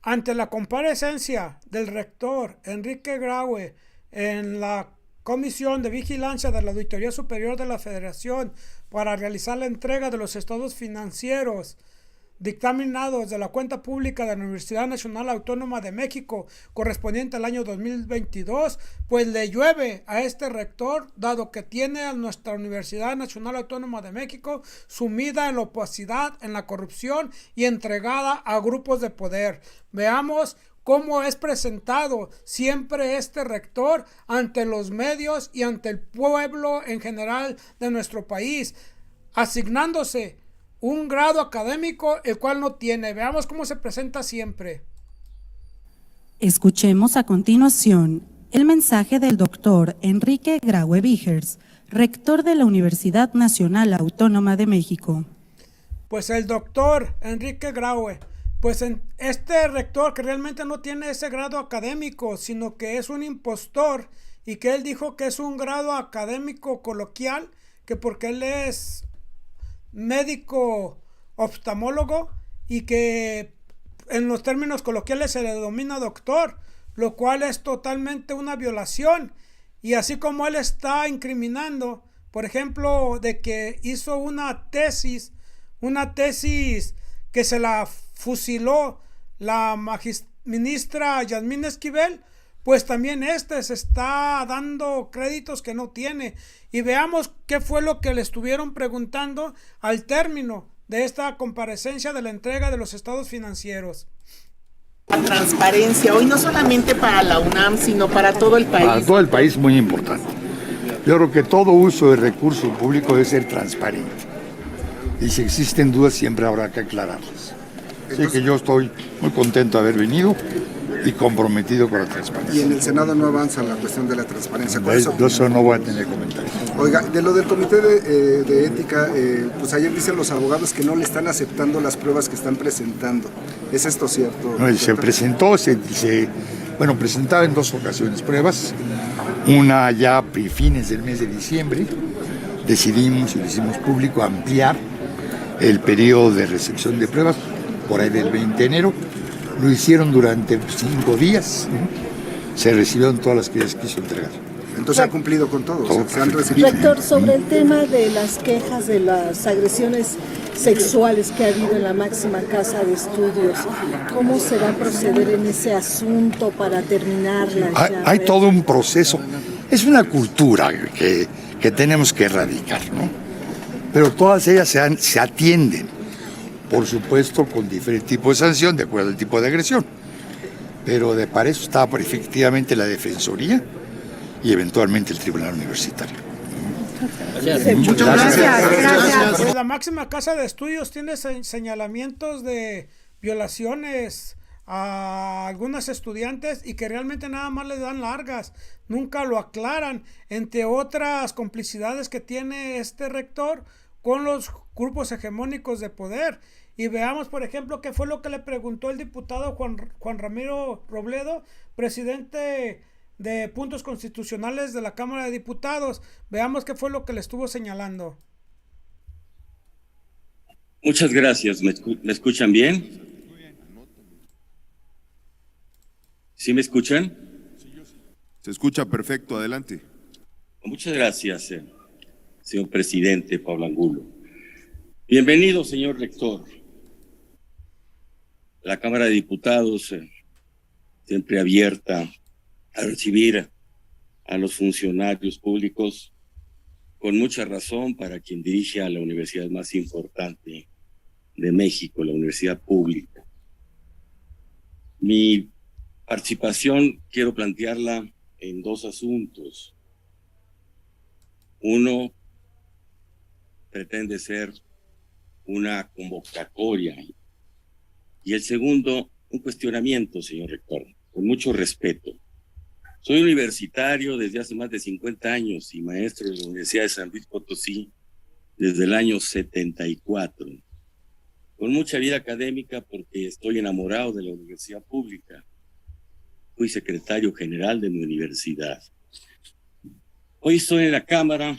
ante la comparecencia del rector Enrique Graue en la Comisión de Vigilancia de la Auditoría Superior de la Federación para realizar la entrega de los estados financieros dictaminados de la cuenta pública de la Universidad Nacional Autónoma de México correspondiente al año 2022, pues le llueve a este rector, dado que tiene a nuestra Universidad Nacional Autónoma de México sumida en la opacidad, en la corrupción y entregada a grupos de poder. Veamos cómo es presentado siempre este rector ante los medios y ante el pueblo en general de nuestro país, asignándose un grado académico el cual no tiene. Veamos cómo se presenta siempre. Escuchemos a continuación el mensaje del doctor Enrique Graue Vigers, rector de la Universidad Nacional Autónoma de México. Pues el doctor Enrique Graue, pues este rector que realmente no tiene ese grado académico, sino que es un impostor, y que él dijo que es un grado académico coloquial, que porque él es médico oftalmólogo y que en los términos coloquiales se le denomina doctor, lo cual es totalmente una violación. Y así como él está incriminando, por ejemplo, de que hizo una tesis que se la fusiló la ministra Yasmín Esquivel, pues también se está dando créditos que no tiene. Y veamos qué fue lo que le estuvieron preguntando al término de esta comparecencia de la entrega de los estados financieros. La transparencia, hoy no solamente para la UNAM, sino para todo el país. Para todo el país, muy importante. Yo creo que todo uso de recursos públicos debe ser transparente. Y si existen dudas, siempre habrá que aclararlas. Así que yo estoy muy contento de haber venido y comprometido con la transparencia. Y en el Senado no avanza la cuestión de la transparencia. De eso no voy a tener comentarios. Oiga, de lo del comité de ética, pues ayer dicen los abogados que no le están aceptando las pruebas que están presentando. ¿Es esto cierto? No, se presentó, presentaba en 2 ocasiones pruebas. Una ya a fines del mes de diciembre. Decidimos y lo hicimos público ampliar el periodo de recepción de pruebas por ahí del 20 de enero. Lo hicieron durante 5 días. Se recibieron todas las que les quiso entregar. Entonces ha cumplido con todo. O sea, se han recibido. Rector, sobre el tema de las quejas de las agresiones sexuales que ha habido en la máxima casa de estudios, ¿cómo se va a proceder en ese asunto para terminarla? Hay todo un proceso. Es una cultura que tenemos que erradicar, ¿no? Pero todas ellas se atienden, por supuesto, con diferente tipo de sanción, de acuerdo al tipo de agresión. Pero para eso está efectivamente la Defensoría y eventualmente el Tribunal Universitario. Muchas gracias. Pues la máxima casa de estudios tiene señalamientos de violaciones a algunas estudiantes y que realmente nada más les dan largas, nunca lo aclaran, entre otras complicidades que tiene este rector con los grupos hegemónicos de poder. Y veamos, por ejemplo, qué fue lo que le preguntó el diputado Juan Ramiro Robledo, presidente de Puntos Constitucionales de la Cámara de Diputados. Veamos qué fue lo que le estuvo señalando. Muchas gracias. ¿Me escuchan bien? ¿Sí me escuchan? Se escucha perfecto, adelante. Muchas gracias, señor presidente Pablo Angulo. Bienvenido, señor rector. La Cámara de Diputados siempre abierta a recibir a los funcionarios públicos, con mucha razón para quien dirige a la universidad más importante de México, la universidad pública. Mi participación quiero plantearla en 2 asuntos. Uno pretende ser una convocatoria y el segundo, un cuestionamiento, señor rector, con mucho respeto. Soy universitario desde hace más de 50 años y maestro de la Universidad de San Luis Potosí desde el año 74. Con mucha vida académica porque estoy enamorado de la universidad pública. Fui secretario general de mi universidad. Hoy estoy en la Cámara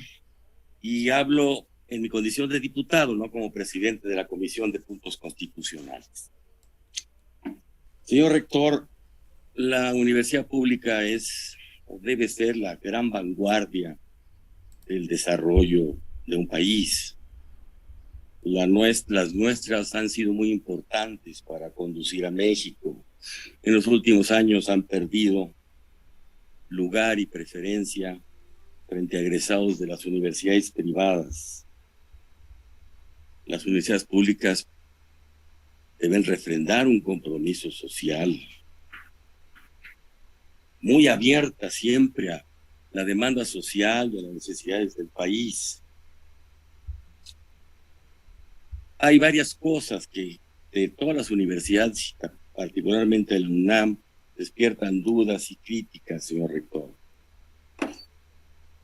y hablo en mi condición de diputado, no como presidente de la Comisión de Puntos Constitucionales. Señor rector, la universidad pública es o debe ser la gran vanguardia del desarrollo de un país. Las nuestras han sido muy importantes para conducir a México. En los últimos años han perdido lugar y preferencia frente a egresados de las universidades privadas. Las universidades públicas deben refrendar un compromiso social muy abierta siempre a la demanda social y a las necesidades del país. Hay varias cosas que de todas las universidades, particularmente de la UNAM, despiertan dudas y críticas, señor rector.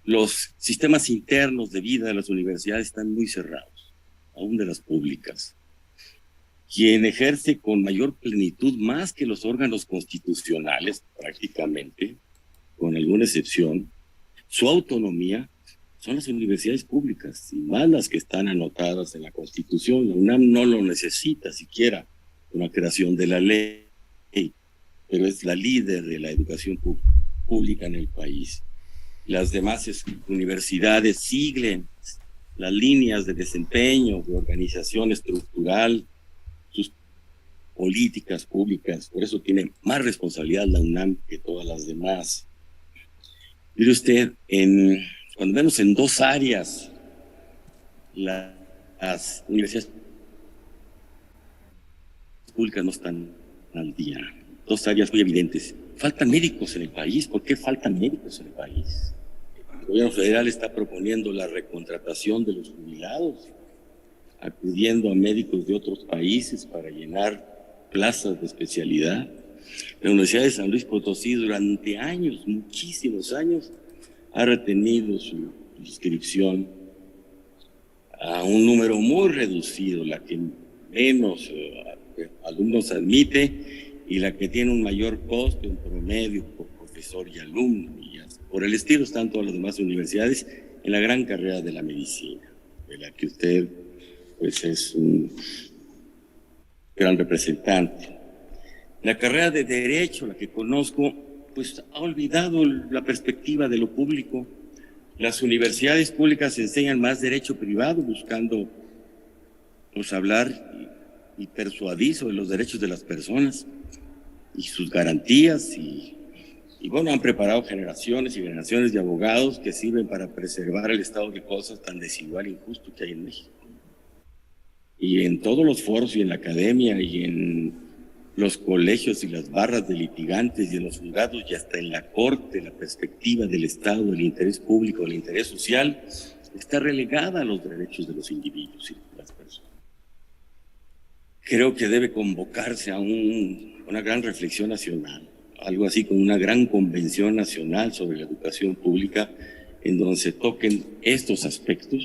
Los sistemas internos de vida de las universidades están muy cerrados, aún de las públicas. Quien ejerce con mayor plenitud, más que los órganos constitucionales, prácticamente, con alguna excepción, su autonomía son las universidades públicas, y más las que están anotadas en la Constitución. La UNAM no lo necesita siquiera con la creación de la ley, pero es la líder de la educación pública en el país. Las demás universidades siguen las líneas de desempeño, de organización estructural, sus políticas públicas. Por eso tiene más responsabilidad la UNAM que todas las demás. Mire usted, cuando vemos en dos áreas las universidades públicas no están al día. Dos áreas muy evidentes. Faltan médicos en el país. ¿Por qué faltan médicos en el país? El gobierno federal está proponiendo la recontratación de los jubilados, acudiendo a médicos de otros países para llenar plazas de especialidad. La Universidad de San Luis Potosí durante años, muchísimos años, ha retenido su inscripción a un número muy reducido, la que menos alumnos admite y la que tiene un mayor costo en promedio por profesor y alumno. Y por el estilo están todas las demás universidades en la gran carrera de la medicina, de la que usted pues es un gran representante. La carrera de Derecho, la que conozco, pues ha olvidado la perspectiva de lo público. Las universidades públicas enseñan más derecho privado, buscando pues hablar y persuadir sobre los derechos de las personas y sus garantías, y bueno, han preparado generaciones y generaciones de abogados que sirven para preservar el estado de cosas tan desigual e injusto que hay en México. Y en todos los foros y en la academia y en los colegios y las barras de litigantes y en los juzgados y hasta en la corte, la perspectiva del Estado, del interés público, del interés social, está relegada a los derechos de los individuos y de las personas. Creo que debe convocarse a una gran reflexión nacional, algo así como una gran convención nacional sobre la educación pública, en donde se toquen estos aspectos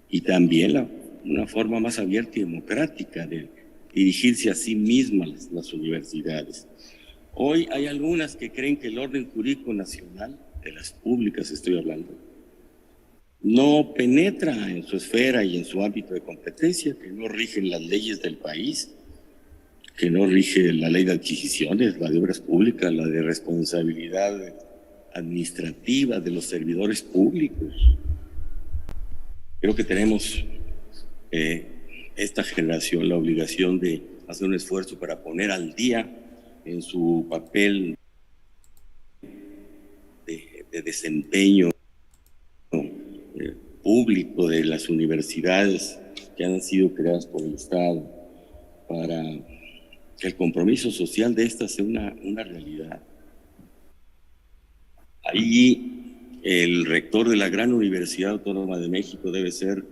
y también una forma más abierta y democrática de dirigirse a sí mismas las universidades. Hoy hay algunas que creen que el orden jurídico nacional, de las públicas estoy hablando, no penetra en su esfera y en su ámbito de competencia, que no rigen las leyes del país, que no rige la ley de adquisiciones, la de obras públicas, la de responsabilidad administrativa de los servidores públicos. Creo que tenemos esta generación la obligación de hacer un esfuerzo para poner al día en su papel de desempeño público de las universidades que han sido creadas por el Estado, para que el compromiso social de estas sea una realidad. Ahí el rector de la gran Universidad Autónoma de México debe ser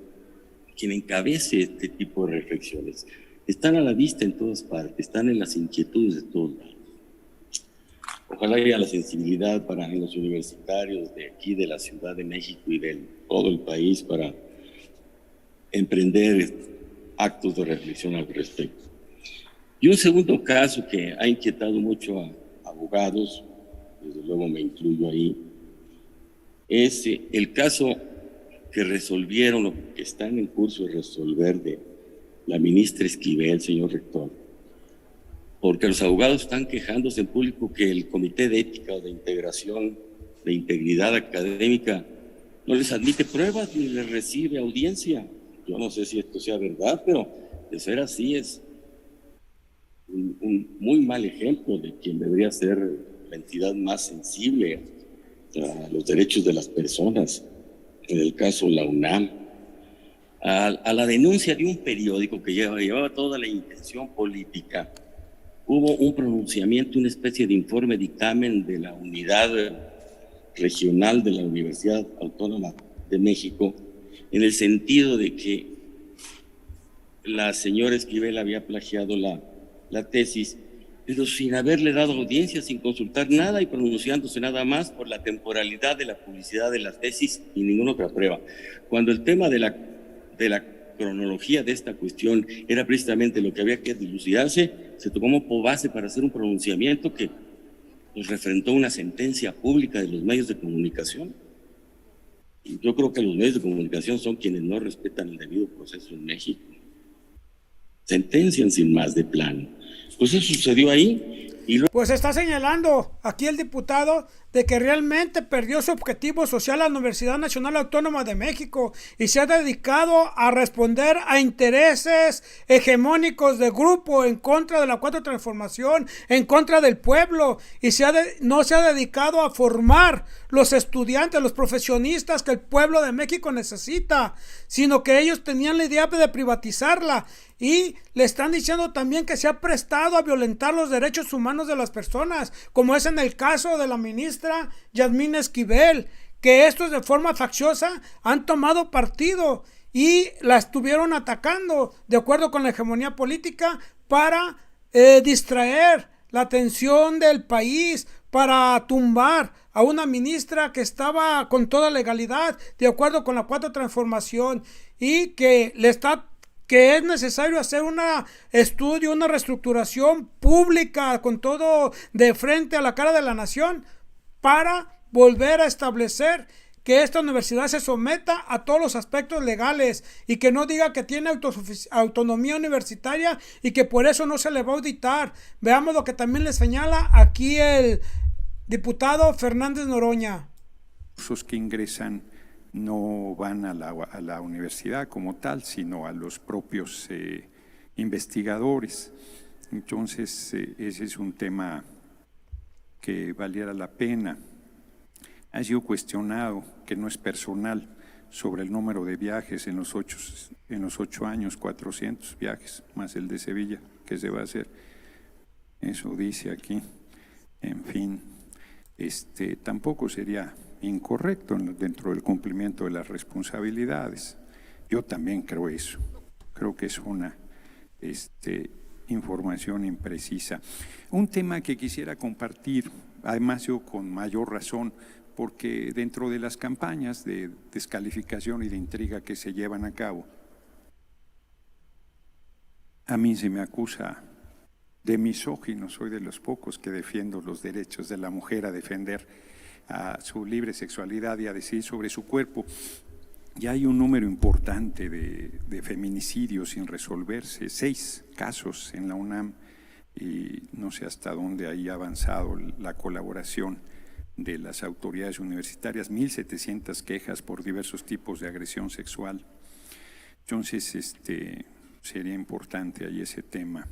quien encabece este tipo de reflexiones. Están a la vista en todas partes, están en las inquietudes de todos lados. Ojalá haya la sensibilidad en los universitarios de aquí, de la Ciudad de México y de todo el país, para emprender actos de reflexión al respecto. Y un segundo caso que ha inquietado mucho a abogados, desde luego me incluyo ahí, es el caso que resolvieron, o que están en curso de resolver, de la ministra Esquivel, señor rector, porque los abogados están quejándose en público que el Comité de Ética o de Integración de Integridad Académica no les admite pruebas ni les recibe audiencia. Yo no sé si esto sea verdad, pero de ser así es un muy mal ejemplo de quien debería ser la entidad más sensible a los derechos de las personas, en el caso la UNAM. A la denuncia de un periódico que llevaba toda la intención política, hubo un pronunciamiento, una especie de informe dictamen de la unidad regional de la Universidad Autónoma de México, en el sentido de que la señora Esquivel había plagiado la tesis, pero sin haberle dado audiencia, sin consultar nada y pronunciándose nada más por la temporalidad de la publicidad de la tesis y ninguna otra prueba. Cuando el tema de la cronología de esta cuestión era precisamente lo que había que dilucidarse, se tomó como base para hacer un pronunciamiento que pues, refrentó una sentencia pública de los medios de comunicación. Y yo creo que los medios de comunicación son quienes no respetan el debido proceso en México. Sentencian sin más de plano. Pues eso sucedió ahí. Pues está señalando aquí el diputado de que realmente perdió su objetivo social la Universidad Nacional Autónoma de México y se ha dedicado a responder a intereses hegemónicos de grupo en contra de la Cuarta Transformación, en contra del pueblo, y no se ha dedicado a formar los estudiantes, los profesionistas que el pueblo de México necesita, sino que ellos tenían la idea de privatizarla. Y le están diciendo también que se ha prestado a violentar los derechos humanos de las personas, como es en el caso de la ministra Yasmín Esquivel, que estos de forma facciosa han tomado partido y la estuvieron atacando de acuerdo con la hegemonía política para distraer la atención del país, para tumbar a una ministra que estaba con toda legalidad de acuerdo con la Cuarta Transformación y que es necesario hacer un estudio, una reestructuración pública con todo de frente a la cara de la nación para volver a establecer que esta universidad se someta a todos los aspectos legales y que no diga que tiene autonomía universitaria y que por eso no se le va a auditar. Veamos lo que también le señala aquí el diputado Fernández Noroña. Los que ingresan no van a la universidad como tal, sino a los propios investigadores. Entonces, ese es un tema que valiera la pena. Ha sido cuestionado, que no es personal, sobre el número de viajes en los 8 años, 400 viajes, más el de Sevilla, que se va a hacer. Eso dice aquí. En fin, tampoco sería incorrecto dentro del cumplimiento de las responsabilidades. Yo también creo eso. Creo que es una información imprecisa. Un tema que quisiera compartir, además yo con mayor razón, porque dentro de las campañas de descalificación y de intriga que se llevan a cabo, a mí se me acusa de misógino. Soy de los pocos que defiendo los derechos de la mujer a defender a su libre sexualidad y a decidir sobre su cuerpo. Ya hay un número importante de feminicidios sin resolverse, 6 casos en la UNAM, y no sé hasta dónde ahí ha avanzado la colaboración de las autoridades universitarias, 1,700 quejas por diversos tipos de agresión sexual. Entonces, sería importante ahí ese tema.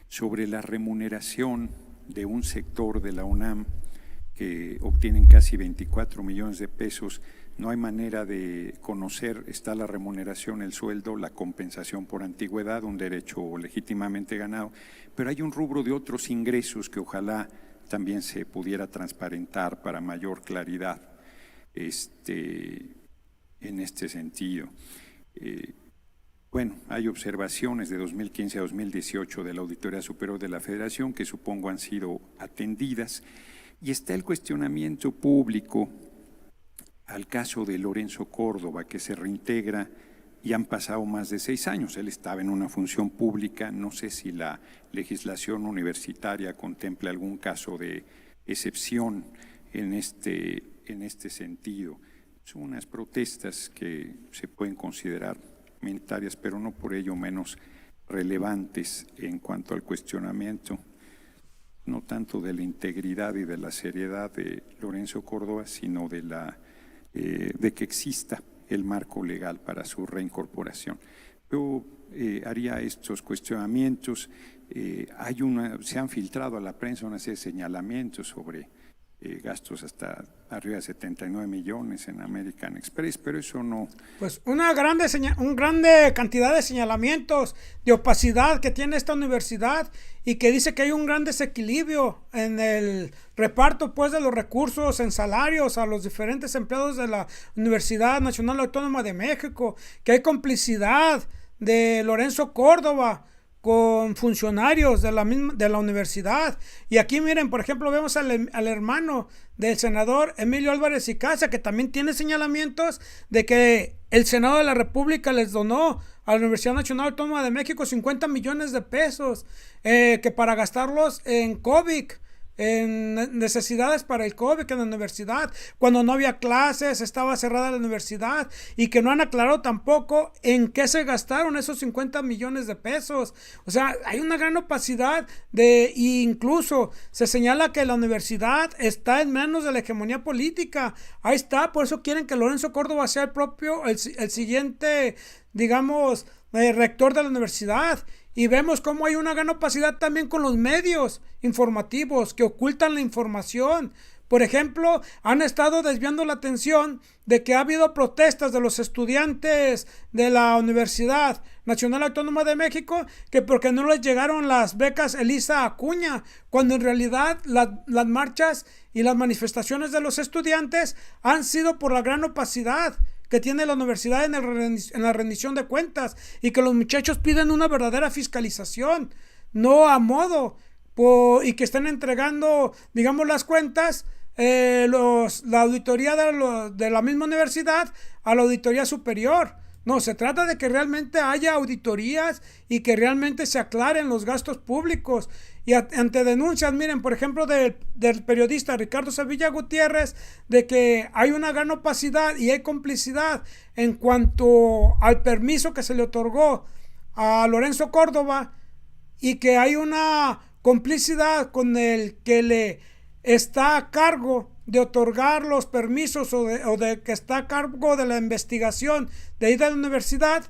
Sobre la remuneración de un sector de la UNAM que obtienen casi 24 millones de pesos, no hay manera de conocer, está la remuneración, el sueldo, la compensación por antigüedad, un derecho legítimamente ganado, pero hay un rubro de otros ingresos que ojalá también se pudiera transparentar para mayor claridad en este sentido. Bueno, hay observaciones de 2015 a 2018 de la Auditoría Superior de la Federación que supongo han sido atendidas, y está el cuestionamiento público al caso de Lorenzo Córdoba, que se reintegra y han pasado más de 6 años. Él estaba en una función pública, no sé si la legislación universitaria contempla algún caso de excepción en este sentido. Son unas protestas que se pueden considerar minoritarias, pero no por ello menos relevantes en cuanto al cuestionamiento, no tanto de la integridad y de la seriedad de Lorenzo Córdoba, sino de que exista el marco legal para su reincorporación. Yo haría estos cuestionamientos. Se han filtrado a la prensa una serie de señalamientos sobre gastos hasta arriba de 79 millones en American Express, pero eso no... Pues una grande cantidad de señalamientos de opacidad que tiene esta universidad y que dice que hay un gran desequilibrio en el reparto pues de los recursos en salarios a los diferentes empleados de la Universidad Nacional Autónoma de México, que hay complicidad de Lorenzo Córdoba con funcionarios de la universidad. Y aquí miren, por ejemplo, vemos al hermano del senador Emilio Álvarez y Casa, que también tiene señalamientos de que el Senado de la República les donó a la Universidad Nacional Autónoma de México 50 millones de pesos que para gastarlos en COVID, en necesidades para el COVID en la universidad, cuando no había clases, estaba cerrada la universidad, y que no han aclarado tampoco en qué se gastaron esos 50 millones de pesos. O sea, hay una gran opacidad incluso se señala que la universidad está en manos de la hegemonía política. Ahí está, por eso quieren que Lorenzo Córdoba sea el siguiente, digamos, rector de la universidad. Y vemos cómo hay una gran opacidad también con los medios informativos que ocultan la información. Por ejemplo, han estado desviando la atención de que ha habido protestas de los estudiantes de la Universidad Nacional Autónoma de México, que porque no les llegaron las becas Elisa Acuña, cuando en realidad las marchas y las manifestaciones de los estudiantes han sido por la gran opacidad que tiene la universidad en la rendición de cuentas, y que los muchachos piden una verdadera fiscalización, no a modo, y que están entregando, digamos, las cuentas, la auditoría de la misma universidad a la auditoría superior. No, se trata de que realmente haya auditorías y que realmente se aclaren los gastos públicos. Y ante denuncias, miren, por ejemplo, del periodista Ricardo Sevilla Gutiérrez, de que hay una gran opacidad y hay complicidad en cuanto al permiso que se le otorgó a Lorenzo Córdoba, y que hay una complicidad con el que le está a cargo de otorgar los permisos o de que está a cargo de la investigación de ahí de la universidad,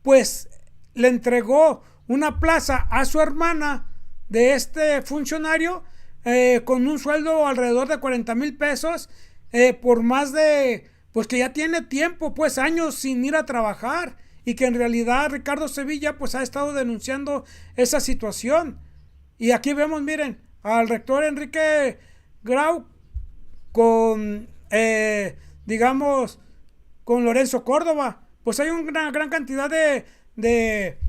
pues le entregó una plaza a su hermana de este funcionario con un sueldo alrededor de 40,000 pesos por más de, pues que ya tiene tiempo, pues años sin ir a trabajar, y que en realidad Ricardo Sevilla pues ha estado denunciando esa situación. Y aquí vemos, miren, al rector Enrique Grau con, digamos, con Lorenzo Córdoba. Pues hay una gran cantidad de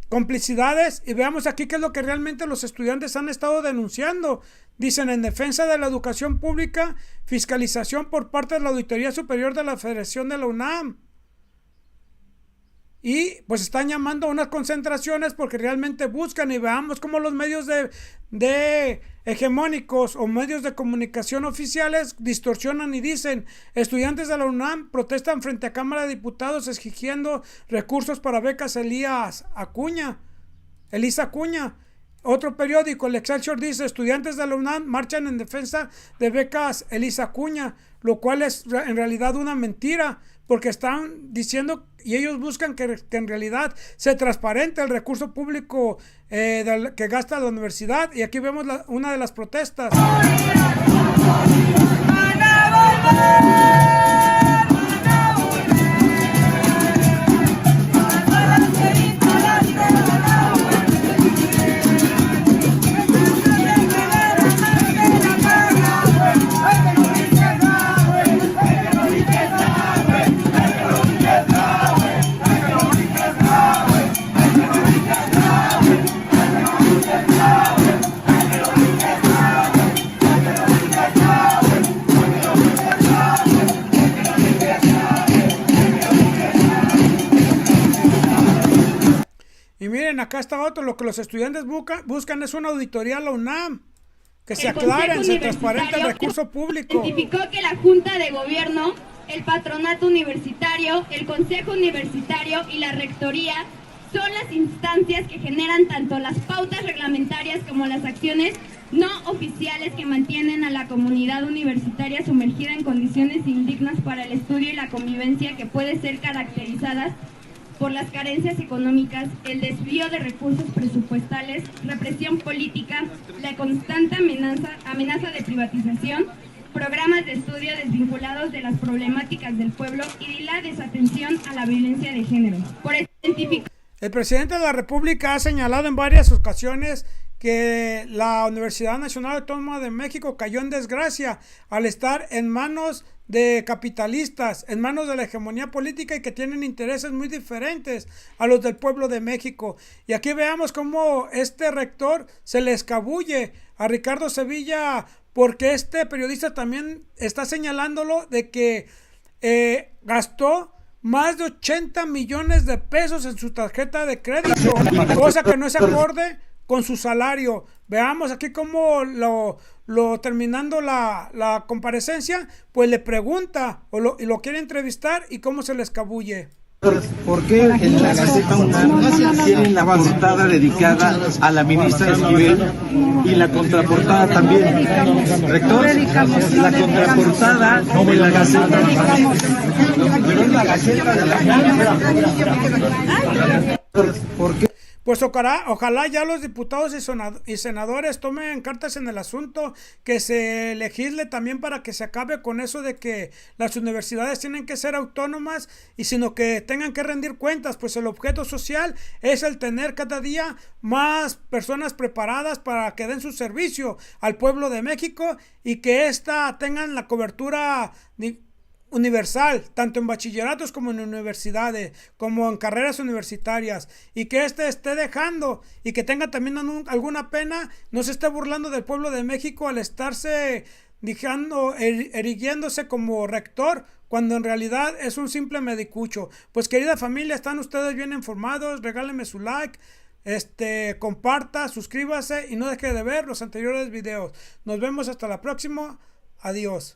complicidades, y veamos aquí qué es lo que realmente los estudiantes han estado denunciando. Dicen: en defensa de la educación pública, fiscalización por parte de la Auditoría Superior de la Federación de la UNAM. Y pues están llamando a unas concentraciones porque realmente buscan, y veamos cómo los medios de hegemónicos o medios de comunicación oficiales distorsionan y dicen: estudiantes de la UNAM protestan frente a Cámara de Diputados exigiendo recursos para becas Elisa Acuña. Otro periódico, el Excelsior, dice: estudiantes de la UNAM marchan en defensa de becas Elisa Acuña, lo cual es en realidad una mentira, porque están diciendo y ellos buscan que en realidad sea transparente el recurso público que gasta la universidad. Y aquí vemos una de las protestas. Y miren, acá está otro: lo que los estudiantes buscan es una auditoría a la UNAM, que se aclaren, se transparente el recurso público. Identificó que la Junta de Gobierno, el Patronato Universitario, el Consejo Universitario y la Rectoría son las instancias que generan tanto las pautas reglamentarias como las acciones no oficiales que mantienen a la comunidad universitaria sumergida en condiciones indignas para el estudio y la convivencia, que puede ser caracterizadas por las carencias económicas, el desvío de recursos presupuestales, represión política, la constante amenaza de privatización, programas de estudio desvinculados de las problemáticas del pueblo y la desatención a la violencia de género. El presidente de la República ha señalado en varias ocasiones que la Universidad Nacional Autónoma de México cayó en desgracia al estar en manos de capitalistas, en manos de la hegemonía política, y que tienen intereses muy diferentes a los del pueblo de México. Y aquí veamos cómo este rector se le escabulle a Ricardo Sevilla, porque este periodista también está señalándolo de que gastó más de 80 millones de pesos en su tarjeta de crédito, cosa que no se acorde con su salario. Veamos aquí cómo terminando la comparecencia, pues le pregunta y lo quiere entrevistar, y cómo se le escabulle. ¿Por qué en la Gaceta UNAM tienen la portada dedicada a la ministra Esquivel y la contraportada también? Rector, la contraportada de la Gaceta. Pero es la Gaceta de la... ¿Por qué? Pues ojalá ya los diputados y senadores tomen cartas en el asunto, que se legisle también para que se acabe con eso de que las universidades tienen que ser autónomas, y sino que tengan que rendir cuentas, pues el objeto social es el tener cada día más personas preparadas para que den su servicio al pueblo de México, y que ésta tengan la cobertura universal, tanto en bachilleratos como en universidades, como en carreras universitarias, y que esté dejando, y que tenga también alguna pena, no se esté burlando del pueblo de México al estarse erigiéndose como rector, cuando en realidad es un simple medicucho. Pues querida familia, están ustedes bien informados, regálenme su like, comparta, suscríbase y no deje de ver los anteriores videos. Nos vemos hasta la próxima. Adiós.